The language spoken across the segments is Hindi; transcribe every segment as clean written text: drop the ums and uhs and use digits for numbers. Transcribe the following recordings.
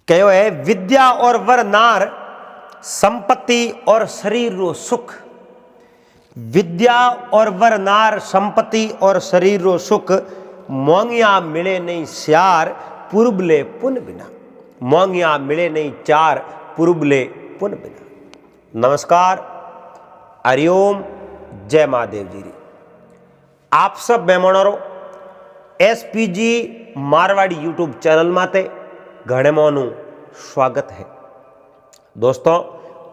कहो है विद्या और वर नार संपत्ति और शरीर रो सुख। विद्या और वर नार संपत्ति और शरीर रो सुख मोंगिया मिले नहीं स्यार पुरबले पुन बिना। मोंगिया मिले नहीं चार पुरबले पुन बिना। नमस्कार, हरिओम, जय महादेव जी। आप सब मेहमानों एसपीजी मारवाड़ी यूट्यूब चैनल माते घणे मोनू स्वागत है। दोस्तों,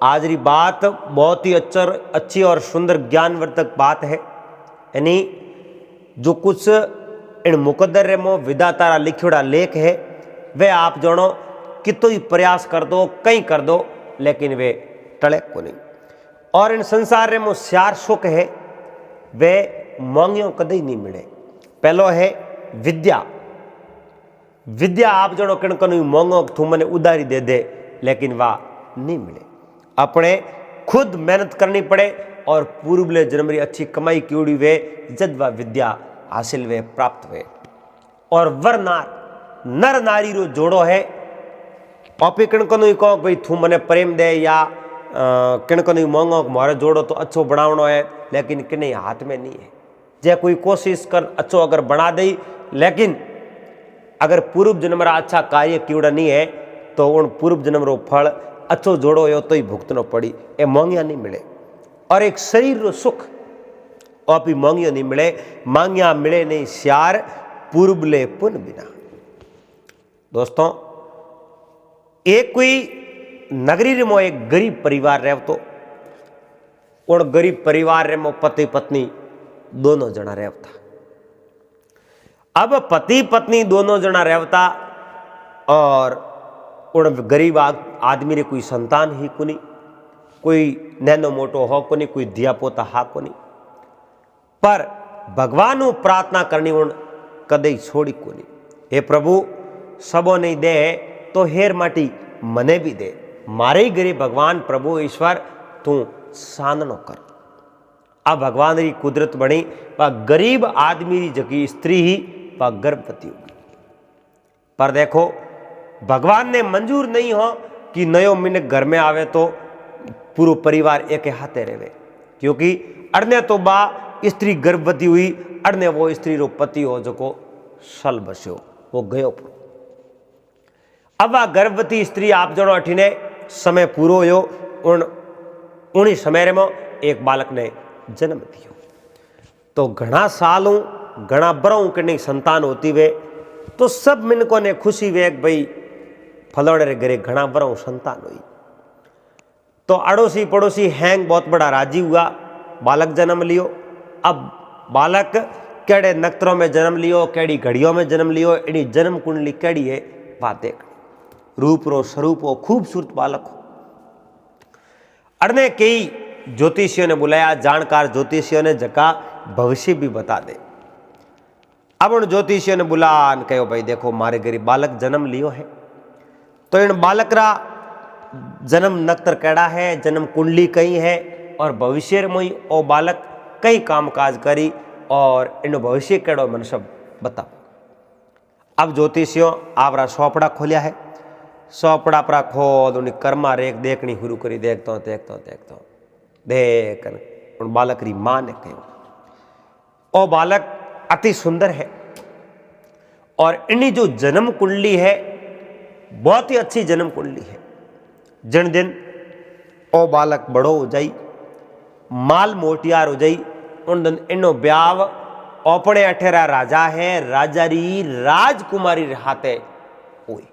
आज री बात बहुत ही अच्छी और सुंदर ज्ञानवर्धक बात है। यानी जो कुछ इन मुकद्दर में विधातारा लिखियोड़ा लेख है वे आप जानो कितो ही प्रयास कर दो, कहीं कर दो, लेकिन वे टले को नहीं। और इन संसार में स्यार सुख है वे मोंगियों कदे नहीं मिले। पहलो है विद्या। विद्या आप जनो कण मोंगो तू मने उधारी दे दे, लेकिन वाह नहीं मिले। अपने खुद मेहनत करनी पड़े और पूर्वले जन्म री अच्छी कमाई की वे जद वह विद्या हासिल वे प्राप्त हुए। और वर नार नर नारी रो जोड़ो है। ऑपी कण कहो भाई तू मने प्रेम दे या कण मोंगो मारे जोड़ो तो अच्छो बनावनो है, लेकिन किने हाथ में नहीं है। जे कोई कोशिश कर अच्छो अगर बना दे, लेकिन अगर पूर्व जन्म रा अच्छा कार्य क्योड़ा नहीं है तो उन पूर्व जन्म रो फल अच्छो जोड़ो यो तो ही भुगतनो पड़ी। ए मोंगिया नहीं मिले। और एक शरीर रो सुख और भी मोंगिया नहीं मिले। मांगिया मिले नहीं स्यार पूर्वले पुन बिना। दोस्तों, एक कोई नगरी रे मो एक गरीब परिवार रहतो। उन गरीब परिवार रे मो पति पत्नी दोनों जना रहता। अब पति पत्नी दोनों जना रहता और उन गरीब आदमी रे कोई संतान ही कोनी, कोई नैनो मोटो हो कोनी, कोई दिया पोता हा कोनी। पर भगवान को प्रार्थना करनी उन कदे छोड़ी कोनी। हे प्रभु, सबो नहीं दे तो हेर माटी मने भी दे। मारे ही गरीब भगवान प्रभु ईश्वर तू साननो कर। अब भगवान री कुदरत बनी वह गरीब आदमी री जगी स्त्री ही वह गर्भवती होगी। पर देखो, भगवान ने मंजूर नहीं हो कि नयो मिनक घर में आवे तो पूरा परिवार एक हाथे रहे, क्योंकि अड़ने तो बा स्त्री गर्भवती हुई, अड़ने वो स्त्री रो पति हो जो को सल बस्यो, वो गयो। अब वह गर्भवती स्त्री आप जनो अठीने समय पूरो हो उन्हीं समय में एक बालक ने जन्म दियो। तो घना सालों घना बरों के संतान होती वे तो सब मिनकों ने खुशी वे भाई फलोड़े रे घरे घना बरों संतान हुई। तो अड़ोसी पड़ोसी हैंग बहुत बड़ा राजी हुआ, बालक जन्म लियो। अब बालक केड़े नक्षत्रों में जन्म लियो, केड़ी घड़ियों में जन्म लियो, इनी जन्म कुंडली केड़ी है बात देख। रूप रो स्वरूप हो, खूबसूरत बालक हो। अड़ने कई ज्योतिषियों ने बुलाया, जानकार ज्योतिषियों ने जका भविष्य भी बता दे। अब उन ज्योतिषियों ने बुला कहो भाई देखो मारे गरीब बालक जन्म लियो है, तो इन बालक रा जन्म नक्षत्र केड़ा है, जन्म कुंडली कहीं है, और भविष्य में ओ बालक कई काम काज करी और इन भविष्य केड़ो मन सब बता। अब ज्योतिषियों आवरा सौपड़ा खोलिया है। सौपड़ा पर खोल उन्हें कर्मा रेख देखनी शुरू करी। देखता देख उन बालक री मां ने कहो ओ बालक अति सुंदर है और इन्हीं जो जन्म कुंडली है बहुत ही अच्छी जन्म कुंडली है। जिन दिन ओ बालक बड़ो हो जाई, माल मोटियार हो जाई, उन दिन इनो ब्याव अपने अठेरा राजा है, राजा री राजकुमारी हाथे हुई।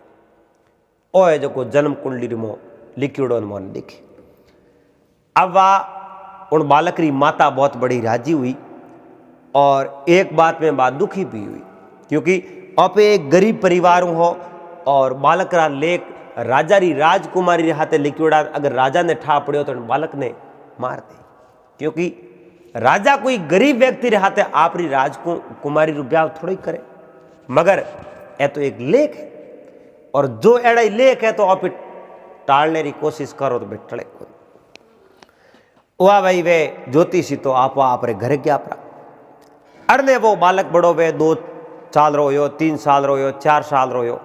ओ है जो को जन्म कुंडली मो लिखियोड़ो मन लिखे। अब वह उन बालक री माता बहुत बड़ी राजी हुई और एक बात में बात दुखी भी हुई, क्योंकि आप एक गरीब परिवार हो और बालक रा लेख राजा री राजकुमारी रे हाथे लिखियोड़ा, अगर राजा ने ठा पड़ियो तो बालक ने मार दे, क्योंकि राजा कोई गरीब व्यक्ति रे हाथे आप री राजकुमारी रू ब्याह थोड़ी करे। मगर यह तो एक लेख है और जो एड़ा लेख है तो आप टालने की कोशिश करो तो बेटले को वाह भाई वे ज्योतिषी तो आप रे घरे क्या पड़ा। अड़ने वो बालक बड़ो वे 2 साल रोयो, 3 साल रोयो, 4 साल रोयो।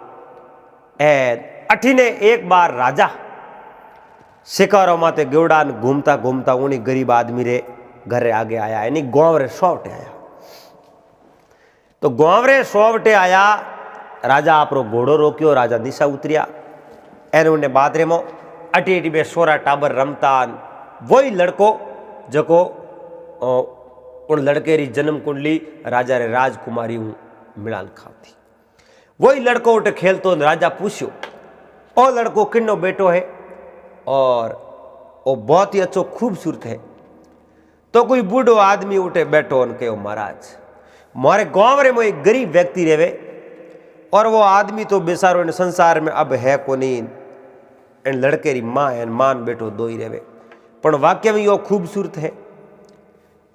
ए अठीने एक बार राजा शिकारों माते गेवड़ा घूमता घूमता उन्हीं गरीब आदमी रे घरे आगे आया, यानी गांव रे सोवटे आया। तो गांव रे सोवटे आया, राजा आपरो घोड़ो रोक्यो, राजा नीचा उतरिया। एने उन्हें बादरे में अटी अटी बे सोरा टाबर रमता। वही लड़को जको उन लड़के री जन्म कुंडली राजा रे राजकुमारी मिलान खाती। वही लड़को उठे खेलतो, राजा पूछ्यो ओ लड़को किन्नो बेटो है और वो बहुत ही अच्छो खूबसूरत है। तो कोई बूढ़ो आदमी उठे बैठो और कहो महाराज मारे गांव रे में एक गरीब व्यक्ति रहे और वो आदमी तो बेचारो इन संसार में अब है को नहीं। इन लड़के री माँ है, मान बेटो दो ही रहे, पर वाक्य में यो खूबसूरत है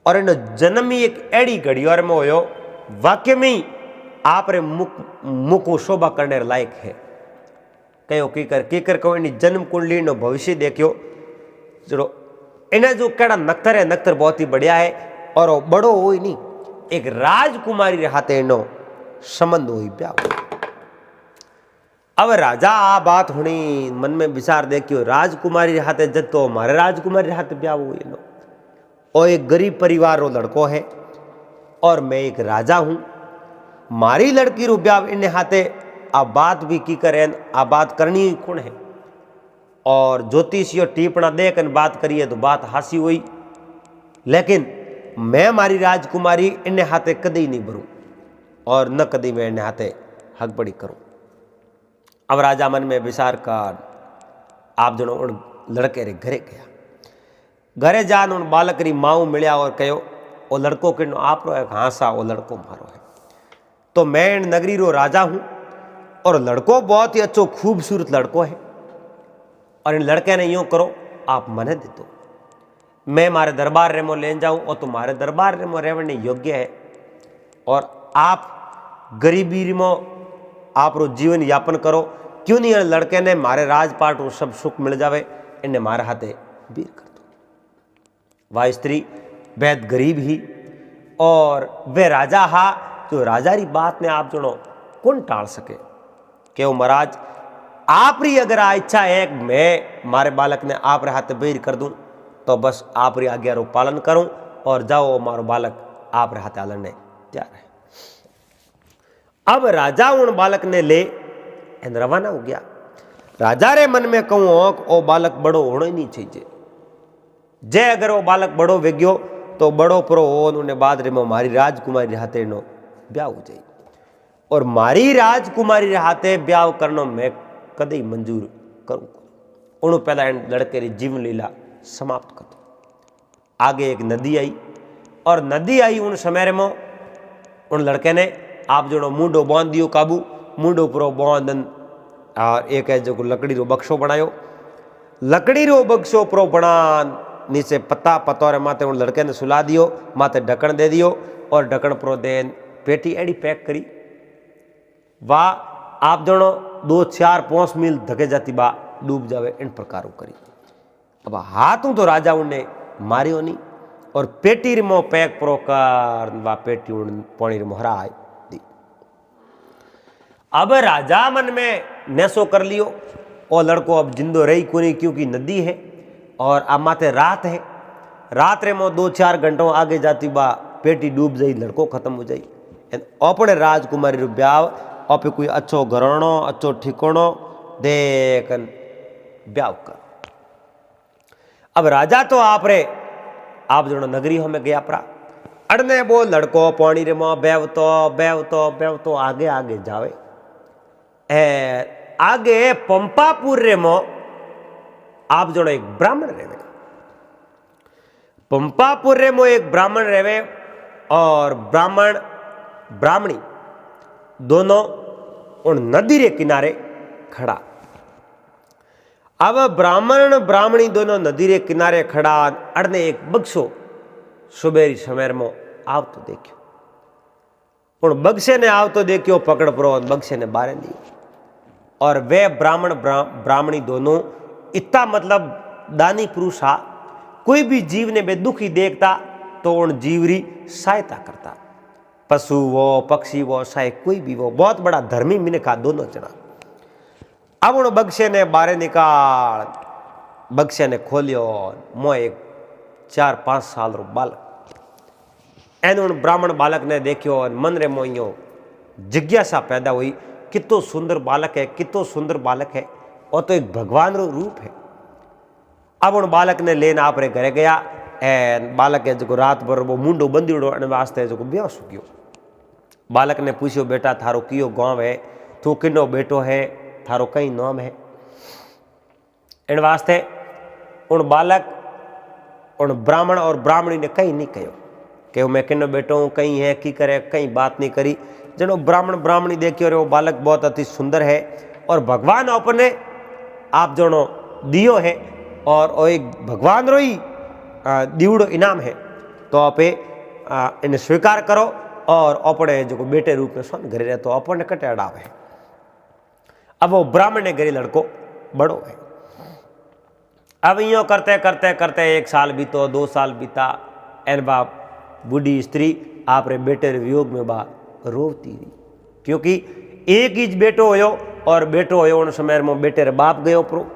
और इन जन्म ही एक एड़ी घड़ियार में होयो, वाक्य में ही आप रे मुख को शोभा करने लायक है। कहो कीकर कहो इन जन्म कुंडली नो भविष्य देखियो, चलो इन्हें जो केड़ा नक्तर है, नक्तर बहुत ही बढ़िया है और वो बड़ो हो ही नहीं, एक राजकुमारी रे हाथे इनो संबंध हो ब्याह। अब राजा आ बात होनी मन में विचार देखियो, राजकुमारी रे हाथे जब तो हमारे राजकुमारी रे हाथे ब्याह हुई नो। और एक गरीब परिवार रो लड़को है और मैं एक राजा हूं, मारी लड़की रो ब्याह इन हाथे। आ बात भी की करें, आ बात करनी ही कौन है। और ज्योतिषियों टिप्पणा देकर बात करिए तो बात हासी हुई, लेकिन मैं मारी राजकुमारी इन हाथे कदी नहीं भरूं और न कदी मैं इन हाथे हक बड़ी करूं। अब राजा मन में विचार कर आप जनो उन लड़के रे घरे गया। घरे जान उन बालक री माऊ मिलिया और कहो वो लड़को किनो आप रो है? हाँ सा वो लड़को मारो है। तो मैं इन नगरी रो राजा हूं और लड़को बहुत ही अच्छो खूबसूरत लड़को है और इन लड़के ने यूं करो आप मने दे दो, मैं मारे दरबार रे मो ले जाऊं और तुम्हारे दरबार रे मो रहने योग्य है और आप गरीबी रे मो आप रो जीवन यापन करो। क्यों नहीं लड़के ने मारे राजपाट और सब सुख मिल जावे, इन्हें मारे हाथे वीर कर दो। वह स्त्री बेहद गरीब ही और वे राजा हा जो राजा री बात ने आप जनो कौन टाल सके। क्यों महाराज आप री अगर इच्छा है मैं मारे बालक ने आप रे हाथे वीर कर दूं तो बस आप री आज्ञा रो पालन करूं और जाओ मारो बालक आप रे हाथे आलने तैयार है। अब राजा उन बालक ने ले रवाना हो गया। राजा रे मन में कहूं ओ बालक बड़ो होना ही नहीं चाहिए, जे अगर वो बालक बड़ो वेग्यो तो बड़ो प्रो हो उन्हें बाद रे मारी राजकुमारी हाथे नो ब्याह हो जाए और मारी राजकुमारी रे हाथे ब्याह करनो मैं कदे मंजूर करूं। उन पहला लड़के री जीवन लीला समाप्त कर दो। आगे एक नदी आई और नदी आई उन समय में उन लड़के ने आप जो मुंडो बांध दियो काबू, मुंडो परो बांधन और एक है जो लकड़ी रो बक्सो बनायो, लकड़ी रो बक्सो परो बनान नीचे पत्ता पतोरे माथे उन लड़के ने सुला दियो, माथे ढक्कन दे दियो और ढक्कन परो देन पेटी एडी पैक करी। वाह आप जनो 2-4-5 मील धके जाती बा डूब जावे इन प्रकार करी। अब हाथों तो राजा उन्हें मारियो नहीं और पेटी रे मो पैक परो कर वा पेटी उन पानी रे मोहरा आई दी। अब राजा मन में नेसो कर लियो और लड़को अब जिंदो रही कोनी क्योंकि नदी है और अब माते रात है। रात रे मो 2-4 घंटों आगे जाती बा पेटी डूब जाई, लड़को खत्म हो जाई। अपने राजकुमारी रो ब्याह आप कोई अच्छो घरानो अच्छो ठिकानो देखन ब्याह कर। अब राजा तो आप जो नगरी में गया परा अड़ने वो लड़को पानी रे मां बेवतो आगे आगे जावे। आगे पंपापुर रे मो आप जो एक ब्राह्मण रेवे, पंपापुर रे मो एक ब्राह्मण रेवे और ब्राह्मण ब्राह्मणी दोनों उन नदी रे किनारे खड़ा। अब ब्राह्मण ब्राह्मणी दोनों नदी रे किनारे खड़ा अड़ने एक बक्सो सुबेरी समय में आव तो देखियो। उन बक्से ने आव तो देखियो पकड़ परो बक्से ने बारे लियो और वे ब्राह्मण ब्राह्मणी दोनों इतना मतलब दानी पुरुष हा, कोई भी जीव ने बे दुखी देखता तो उन जीवरी सहायता करता, पशु वो पक्षी वो चाहे कोई भी वो, बहुत बड़ा धर्मी मिनखा दोनों जना। अब बक्से ने बारे निकाल, बक्से ने खोलियो, मो एक 4-5 साल रो बालक एन ब्राह्मण बालक ने देखियो, मन रे मोइयो जिज्ञासा पैदा हुई, कितो सुंदर बालक है, कितो सुंदर बालक है, और तो एक भगवान रो रूप है। अब उन बालक ने लेन आप रे घरे गया, एन बालक है जो रात भर वो मुंडो बंदीड़ो अने वास्ते जो ब्याह सुक्यो। बालक ने पूछ्यो, बेटा थारो कियो गांव है, तू किनो बेटो है, थारो कई नाम है। इन वास्ते उन बालक उन ब्राह्मण और ब्राह्मणी ने कहीं नहीं कहो कि मैं किनो बेटो हूँ, कहीं है की करे, कहीं बात नहीं करी। जनो ब्राह्मण ब्राह्मणी देखियो रे वो बालक बहुत अति सुंदर है और भगवान अपने आप जनो दियो है और वो एक भगवान रो ही दीवड़ो इनाम है, तो आपे इन्हें स्वीकार करो और अपने जो बेटे रूप में सोन घरे रहे तो अपने कटे अड़ावे। अब वो ब्राह्मण ने घरे लड़को बड़ो है। अब यो करते करते करते 1 साल बीतो, 2 साल बीता, एन बाप बूढ़ी स्त्री आप रे बेटे रे वियोग में बा रोती रही, क्योंकि एक ही बेटो होयो और बेटो होयो उन समय में बेटे रे बाप गयो प्रो,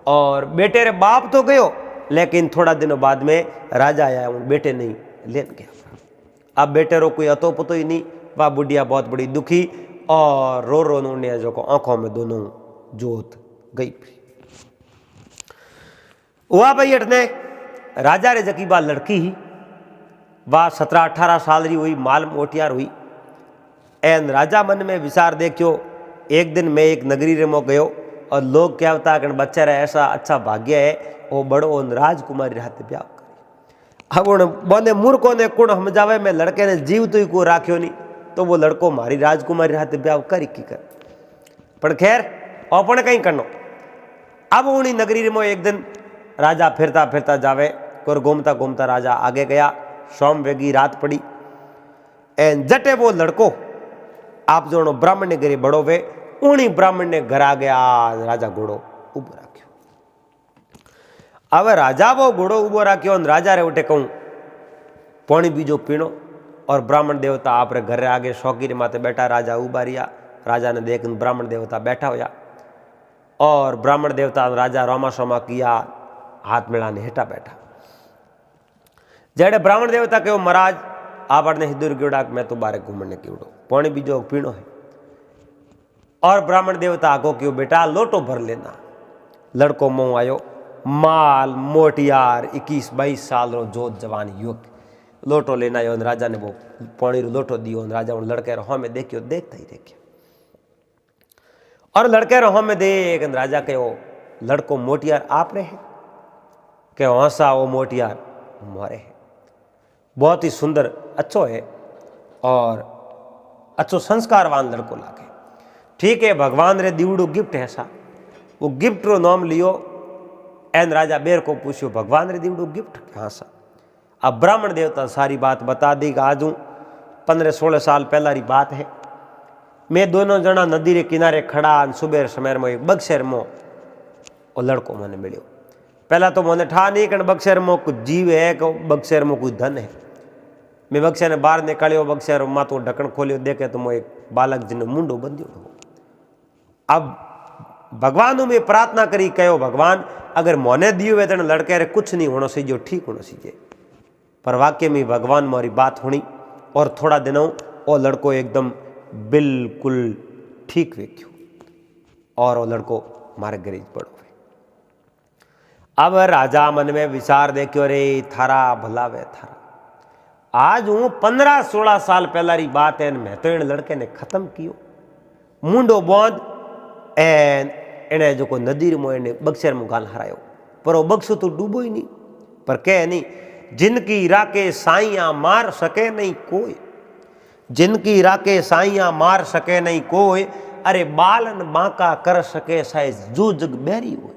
और बेटे रे बाप तो गयो लेकिन थोड़ा दिनों बाद में राजा आया, उन बेटे नहीं लेन गया। अब बेटे रो कोई अतो पतो ही नहीं, वह बुढ़िया बहुत बड़ी दुखी और रो रो ने जो को आंखों में दोनों जोत गई। वह भाई अटने राजा रे जकी बा लड़की ही, वह 17-18 साल री हुई, माल मोटियार हुई। एन राजा मन में विचार देखियो, एक दिन मैं एक नगरी रे मो गयो और लोग क्या बता कि बच्चा रे ऐसा अच्छा भाग्य है, वो बड़ो राजकुमारी रहते ब्याह करे। अब उन बोने मूर्खों ने कुण समझावे, मैं लड़के ने जीव तो ही को राख्यो नहीं, तो वो लड़को मारी राजकुमारी रहते ब्याह करी की कर। पर खैर अपन कहीं करनो। अब उन्हीं नगरी में एक दिन राजा फिरता फिरता जावे, और घूमता घूमता राजा आगे गया। शाम वेगी रात पड़ी, एन जटे वो लड़को आप जो ब्राह्मण ने घरे बड़ो वे, उन्हीं ब्राह्मण ने घर आ गया। राजा घोड़ो उबो राख्यो। अब राजा वो घोड़ो उबो राख्यो, राजा रे उठे कहूँ पानी बीजो पीणो, और ब्राह्मण देवता आप रे घर आगे शौकीर माते बैठा। राजा उबा रिया, राजा ने देख ब्राह्मण देवता बैठा होया, और ब्राह्मण देवता राजा रोमा सोमा किया, हाथ मिलाने हेठा बैठा। जेड़े ब्राह्मण देवता कहो, महाराज आप ने हिदुर गिड़ा, मैं तो बारे घूमने कीड़ो, पानी बीजो पीणो है। और ब्राह्मण देवता आगो क्यों, बेटा लोटो भर लेना। लड़को मुँह आयो, माल मोटियार 21-22 साल रो जोत जवान युवक, लोटो लेना आयो। राजा ने वो पानी रो लोटो दियो, राजा उन लड़के रो में देखियो, देखता ही देखियो, और लड़के रो में देख राजा कहो, लड़को मोटियार आप रे है के हौसा, वो मोटियार मोरे है, बहुत ही सुंदर अच्छो है और अच्छो संस्कारवान लड़को लागे। ठीक है, भगवान रे दीवड़ो गिफ्ट है सा, वो गिफ्ट रो नाम लियो। एन राजा बेर को पूछियो, भगवान रे दीवड़ो गिफ्ट कहाँ सा। अब ब्राह्मण देवता सारी बात बता दी कि आज 15-16 साल पहला री बात है। मैं दोनों जना नदी रे किनारे खड़ा, सुबह समय में एक बक्सर में वो लड़को मैंने मिलियो। पहला तो मैंने ठा नहीं कि बक्सर में कुछ जीव है कि बक्सर में कोई धन है। मैं बक्सर ने बाहर निकालियो, बक्सर माँ तो ढक्कन खोलियो, देखे तो मैं एक बालक जिन्हें मुंडो बंधियो। अब भगवान में प्रार्थना करी, कहो भगवान अगर मोने दियो वे तो लड़के रे कुछ नहीं होना सीजो, ठीक होना सीजे। पर वाक्य में भगवान मारी बात होनी, और थोड़ा दिनों वो लड़को एकदम बिल्कुल ठीक वेख्यो, और वो लड़को मारे गरीज पड़ो। अब राजा मन में विचार देखियो, रे थारा भला वे थारा, आज हूँ 15-16 साल पहला री बात है, मैं तो इन लड़के ने खत्म कियो। मुंडो बोंद एन इन्हें जो को नदी में इन्हें बक्सर में गाल हरायो, पर वो बक्सो तो डूबो ही नहीं। पर कह नहीं, जिनकी राके साइयां मार सके नहीं कोई, जिनकी राके साइयां मार सके नहीं कोई, अरे बालन बांका कर सके साइज जो जग बैरी हो।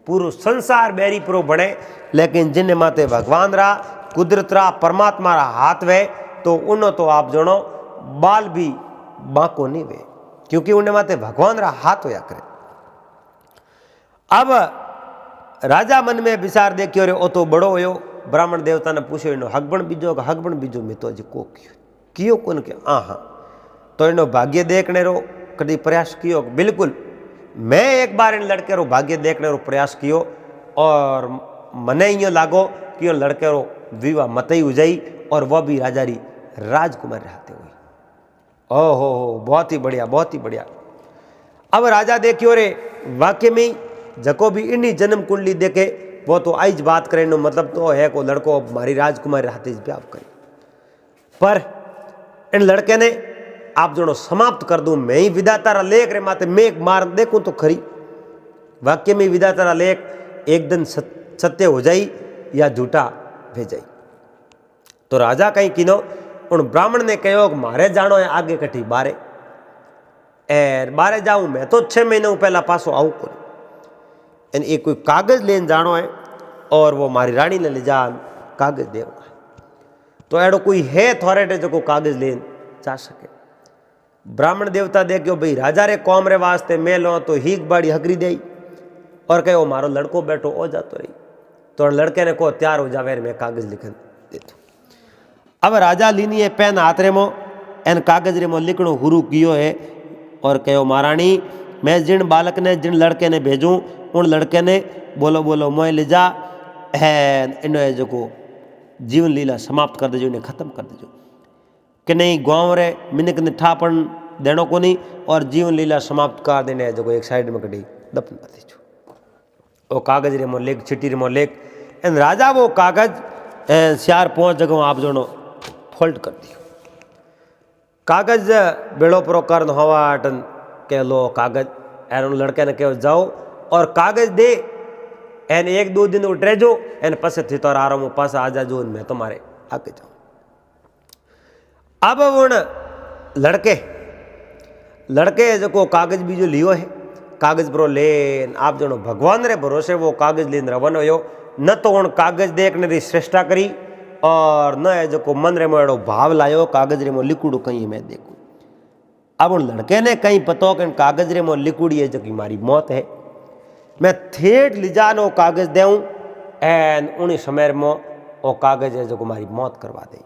पूरो संसार बैरी प्रो बने, लेकिन जिन माते भगवान रा, कुदरत रा, परमात्मा रा हाथ वे, तो उन्हों तो आप जनो बाल भी बांको नहीं वे, क्योंकि उन्हें माते भगवान रा हाथ होया करे। अब राजा मन में विचार देखियो, रे ओ तो बड़ो होयो। ब्राह्मण देवता ने पूछो, इनो हकबण बीजो का हकबण बीजो, मैं तो अजी को कियो कोन के हाँ। तो इनो भाग्य देखने रो कभी प्रयास कियो, बिल्कुल मैं एक बार इन लड़के रो भाग्य देखने रो प्रयास कियो और मने यो लागो कि यो लड़के रो विवाह मत ही हो जाई और वह भी राजा री राजकुमार रहते हुए। ओहो हो, बहुत ही बढ़िया, बहुत ही बढ़िया। अब राजा देखियो रे वाक्य में जको भी इन्हीं जन्म कुंडली देखे वो तो आई बात करे नो मतलब तो है को लड़को मारी राजकुमारी हाथे ब्याह करे। पर इन लड़के ने आप जो समाप्त कर दूं, मैं ही विधाता रा लेख रे माते मैं एक मार देखूं तो खरी वाक्य में विधाता रा लेख एक दिन सत्य हो जाई या झूठा भे जाई। तो राजा कहीं किनो उन ब्राह्मण ने कहो मारे जानो है आगे कठी बारे एर बारे जाऊं मैं तो 6 महीनों पहला पासो आऊं को एन एक कोई कागज लेन जानो है और वो मारी रानी ने ले जान कागज देवा। तो एड़ो कोई है थोड़े जो कागज लेन जा सके। ब्राह्मण देवता देखो भाई राजा रे कौम रे वास्ते मैं लो तो हीक बाड़ी हगरी दे और कहो मारो लड़को बैठो हो जातो रही। तो लड़के ने को तैयार हो जावे मैं कागज लिखन देतो। अब राजा लीनी है पेन हाथ रे मो एन कागज रे मो लिखणो हुरू कियो है और कहो महारानी मैं जिन बालक ने जिन लड़के ने भेजूं उन लड़के ने बोलो बोलो मोए ले जा इन जो जीवन लीला समाप्त कर दीजो, इन्हें खत्म कर दीजो कि नहीं गाँव रे मिनक ने ठापन देनो को नहीं और जीवन लीला समाप्त कर देने जो एक साइड में कटी दफन कर दीजो। वो कागज रे मो लेख चिट्ठी रे मो लेख एन राजा वो कागज श्यार 5 जगह आप जो फोल्ड कर दियो। कागज बेड़ो परो कर हवाटन कह लो कागज एन लड़के ने कहो जाओ और कागज दे एन 1-2 दिन उठरे जो एन पसे थी तो आराम पास आ जा जो मैं तुम्हारे आगे जाऊं। अब उन लड़के जो कागज भी जो लियो है कागज परो लेन आप जो भगवान रे भरोसे वो कागज लेन रवन हो न तो उन कागज देखने री श्रेष्ठा करी और न है जो मन रे मोड़ो भाव लायो कागज रे मो लिकुड़ो कहीं मैं देखूं। अब उन लड़के ने कहीं पतो कि कागज रे मो लिकुड़ी है जो कि मारी मौत है मैं थेट लिजानो कागज देऊं एन उन्हीं समय में वो कागज है जो मारी मौत करवा दे।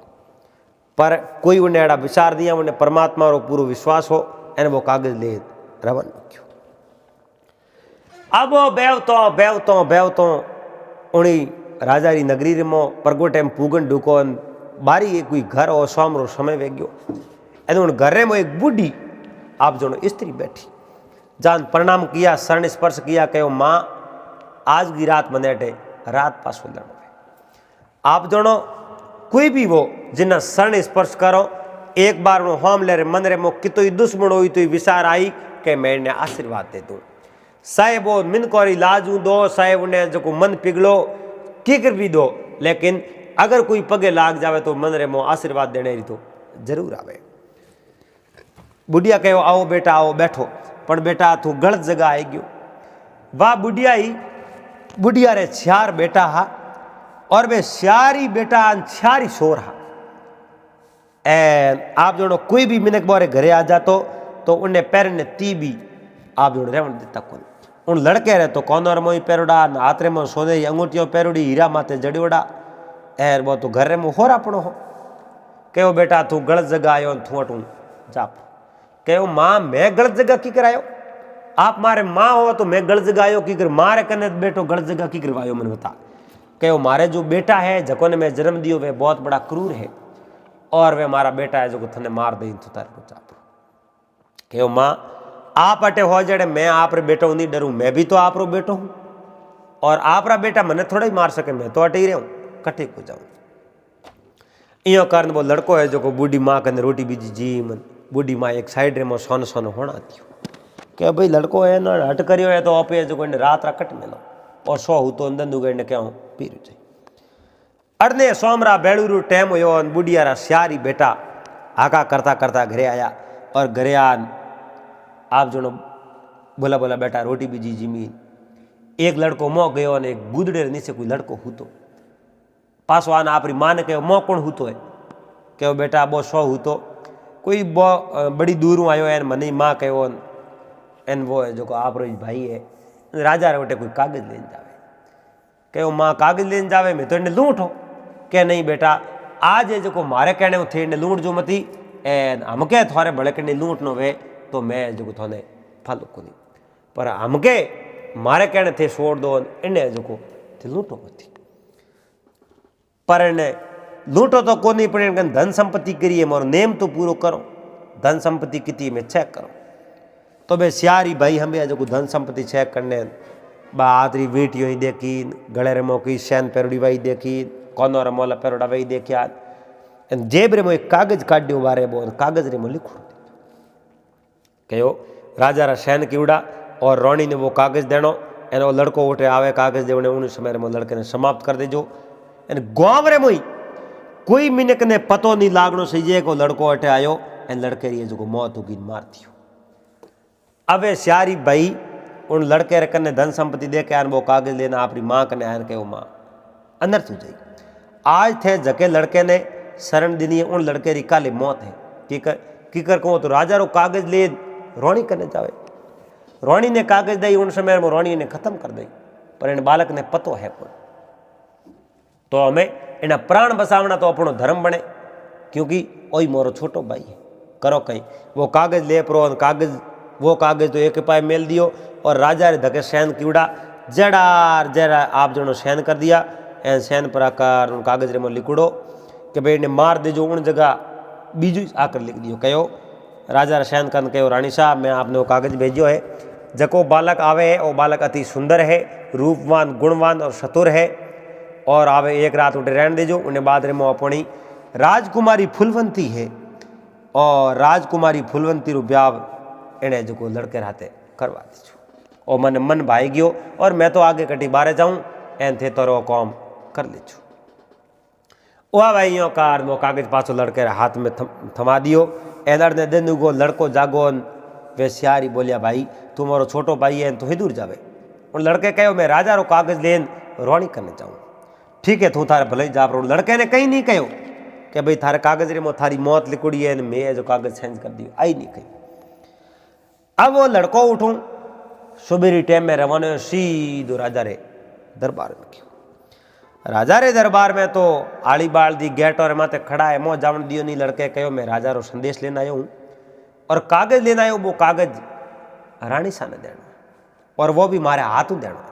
पर कोई उन्हें एड़ा विचार दिया उन्हें परमात्मा रो पूरा विश्वास हो एन वो कागज ले रवन क्यों। अब वो बेवतो उन्हीं राजा री नगरी रे मो परगो टाइम पूगन ढुकोन बारी कोई घर और शाम रो समय वे गयो एन उन घर में एक बूढ़ी आप जो स्त्री बैठी जान प्रणाम किया शरण स्पर्श किया कहो माँ आज की रात मनेटे रात पासो लड़ो। आप दोनों कोई भी वो जिन्ना शरण स्पर्श करो एक बार वो होम ले मन रे मो कितो ही दुश्मन हुई तो विचार आई कि मैं इन्हें आशीर्वाद दे दूँ साहेब वो मिन कोरी लाजू दो साहेब उन्हें जो मन पिघलो किकर भी दो लेकिन अगर कोई पगे लाग जावे तो मन रे मो आशीर्वाद देने री तो जरूर आवे। बुढ़िया कहो आओ बेटा आओ बैठो पर बेटा तू गलत जगह आई गयो। वाह बुढ़िया रे 4 बेटा हा और वे 4 बेटा 4 शोर हा एन आप जो कोई भी मिनक बोरे घरे आ जातो तो उन्हें पैर ने ती भी आप जो रेवण देता कौन उन लड़के रे तो कौनर मोई पेरोड़ा हाथ रे मो सोने अंगूठियों पेरोड़ी हीरा माथे जड़ियोड़ा एर वो तो घर रे मो होरा पड़ो हो कहो बेटा तू गलत जगह आयो थू अटू जाप कहो माँ मैं गलत जगह की करायो आप मारे माँ हो तो मैं गलत जगह आयो की कर मारे कने बेटो गलत जगह की करवायो मन बता। कहो मारे जो बेटा है जको ने मैं जन्म दियो वे बहुत बड़ा क्रूर है और वे मारा बेटा है जो थने मार दे तो तार को चाप। कहो माँ आप अटे हो जड़े मैं आप रे बेटो नहीं डरूं मैं भी तो आप रो बेटो हूं और आप रा बेटा मने थोड़ा ही मार सके मैं तो अटे ही रहूं कटे को जाऊं। इो कारण वो लड़को है जो को बूढ़ी माँ कने रोटी बीजी जी मन बूढ़ी माँ एक साइड रे मो सोन सोन होना दियो क्या भाई लड़को है ना हट करियो है तो आपे जो कोई रात रा कट मेलो और सो हूँ तो अंदर दुगड़ ने क्या पीर जाए अड़ने सोमरा बेड़ू टाइम हो बुढ़िया रा 4 बेटा आका करता करता घरे आया और घरे आन आप जो बोला बोला बेटा रोटी बीजी जमीन एक लड़को मोह गयो और एक गुदड़े नीचे कोई लड़को हूतो पासो आना आपरी माँ ने कहो मोह कौन हूतो है कहो बेटा बो सो हूतो कोई बो बड़ी दूर आयो एन मनी माँ कहो एन वो है जो आप रो भाई है राजा रे वटे कोई कागज लेन जावे कहो माँ कागज लेन जावे मैं तो इन्हें लूट हो क्या नहीं बेटा आज है जो मारे कहने थे इन्हें लूट जो मती एन हम क्या थोड़े बड़े कहने लूट नो वे तो मैं जो थोने फल को नहीं पर हमके मारे कहने थे छोड़ दो इन्हें जो थे लूटो मती पर इन्हें लूटो तो को नहीं पड़े धन संपत्ति करिए मोर नेम तो पूरो करो धन संपत्ति कितनी में चेक करो तो बे सियारी भाई हमें जो धन संपत्ति चेक करने बातरी वीटियो ही देखी गले रे मोकी शैन पेरोडी भाई देखी कोनो रे मोला पेरोडा भाई देखिया जेब रे मो एक कागज काढ़ियो बारे बो कागज रे मो लिखो कहो राजा रा शैन कीवड़ा और रानी ने वो कागज देनो एनो लड़को उठे आवे कागज देवने उन समय में लड़के ने समाप्त कर देजो एन गांव रे मोई कोई मिनक ने पतो नहीं लागनो सही को लड़को अटे आयो एन लड़के री जो मौत होगी मार दियो अबे सियारी भाई उन लड़के रे कने धन संपत्ति दे के आन वो कागज लेना अपनी माँ कने आन के माँ अंदर तू जाई आज थे जके लड़के ने शरण दिनी उन लड़के री काली मौत है कीकर कहूँ तो राजा रो कागज ले रोणी कने जावे रोणी ने कागज दई उन समय में रोणी ने खत्म कर दई पर इन बालक ने पतो है तो हमें इन्हें प्राण बसावना तो अपनो धर्म बने क्योंकि वही मोरो छोटो भाई है करो कहीं वो कागज ले प्रो कागज वो कागज तो एक पाए मेल दियो और राजा रे धके सैन कीड़ा जड़ार जरा आप जनो सैन कर दिया एन सैन पर आकार उन कागज रे में लिखड़ो कि भाई इन्हें मार दे जो उन जगह बीजू आकर लिख दियो कहो राजा सैन कन कहो रानी साहब मैं आपने वो कागज भेजो है जको बालक आवे है वो बालक अति सुंदर है रूपवान गुणवान और चतुर है और आवे एक रात उठे रहने देजो उन्हें बाद रे मो अपनी राजकुमारी फुलवंती है और राजकुमारी फुलवंती रू ब्याह इन्हें जो लड़के रहते करवा दीजो और मन मन भाई गयो और मैं तो आगे कटी बारे जाऊं एन थे तो काम कर लीजो वह भाइयों कार वो कागज पाछो लड़के हाथ में थमा दियो एलर ने दिन गो लड़को जागो वे सियारी बोलिया भाई तुम्हारो छोटो भाई है तो हिदूर जावे उन लड़के कहो मैं राजा रो कागज लेन रोणी करने जाऊँ ठीक है तू थारे भले जा रो लड़के ने कहीं नहीं कहो कि भाई थारे कागज रे मो थारी मौत लिखोड़ी है मैं जो कागज चेंज कर दियो आई नहीं कही अब वो लड़को उठूं सुबेरी टाइम में रवानो सीधो राजा रे दरबार में क्यों राजा रे दरबार में तो आली बाल दी गेट और माते खड़ा है मो जावन दियो नहीं लड़के कहो मैं राजा रो संदेश लेना आयो हूँ और कागज लेना आयो वो कागज रानी सा ने देना और वो भी मारे हाथों देना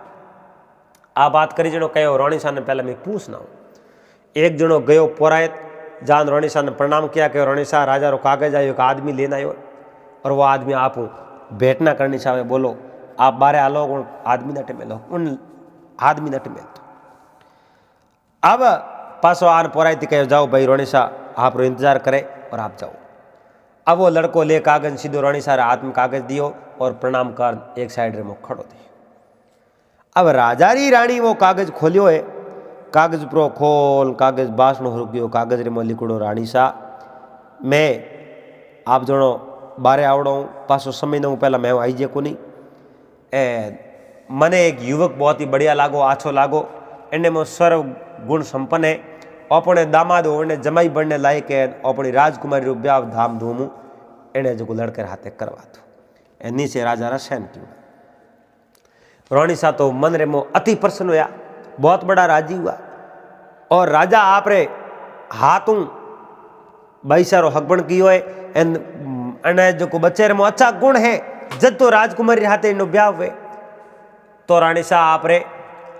आ बात करी जनो कहो रानी सा ने पहले मैं पूछना हूँ एक जनो गयो पोरायत जान रानी सा ने प्रणाम किया कहो रानी सा राजा रो कागज आयो एक आदमी लेना आयो और वो आदमी आप भेंट ना करनी चाहे बोलो आप बारे आलो उन आदमी नट मिलो उन आदमी नट मिल तो अब पासो आन पोरायती कहो जाओ भाई रानी सा आप रो इंतजार करे और आप जाओ अब वो लड़को ले कागज सीधो रानी सा हाथ में कागज दियो और प्रणाम कर एक साइड रे मुँह खड़ो दियो अब राजा री रानी वो कागज खोलियो है कागज प्रो खोल कागज बासनो हो गयो कागज रे में लिखड़ो रानी सा मैं आप जनो बारे आवड़ो पासो समय न पहला मैं आई जे को नहीं मने एक युवक बहुत ही बढ़िया लागो आछो लागो इन्हें में सर्व गुण संपन्न है अपने दामाद उन्हें जमाई बनने लायक है अपनी राजकुमारी रू ब्याह धाम धूम इन्हें जो लड़के हाथे करवा दो नीचे राजा रा सैन की रानी सा तो मन रे मो अति प्रसन्न हुआ बहुत बड़ा राजी हुआ और राजा आप रे हाथों बैसारो हकबण कियो है एन जो बच्चे रे मो अच्छा गुण है जब तो राजकुमारी हाथे इनो ब्याह हुए तो रानी सा आप रे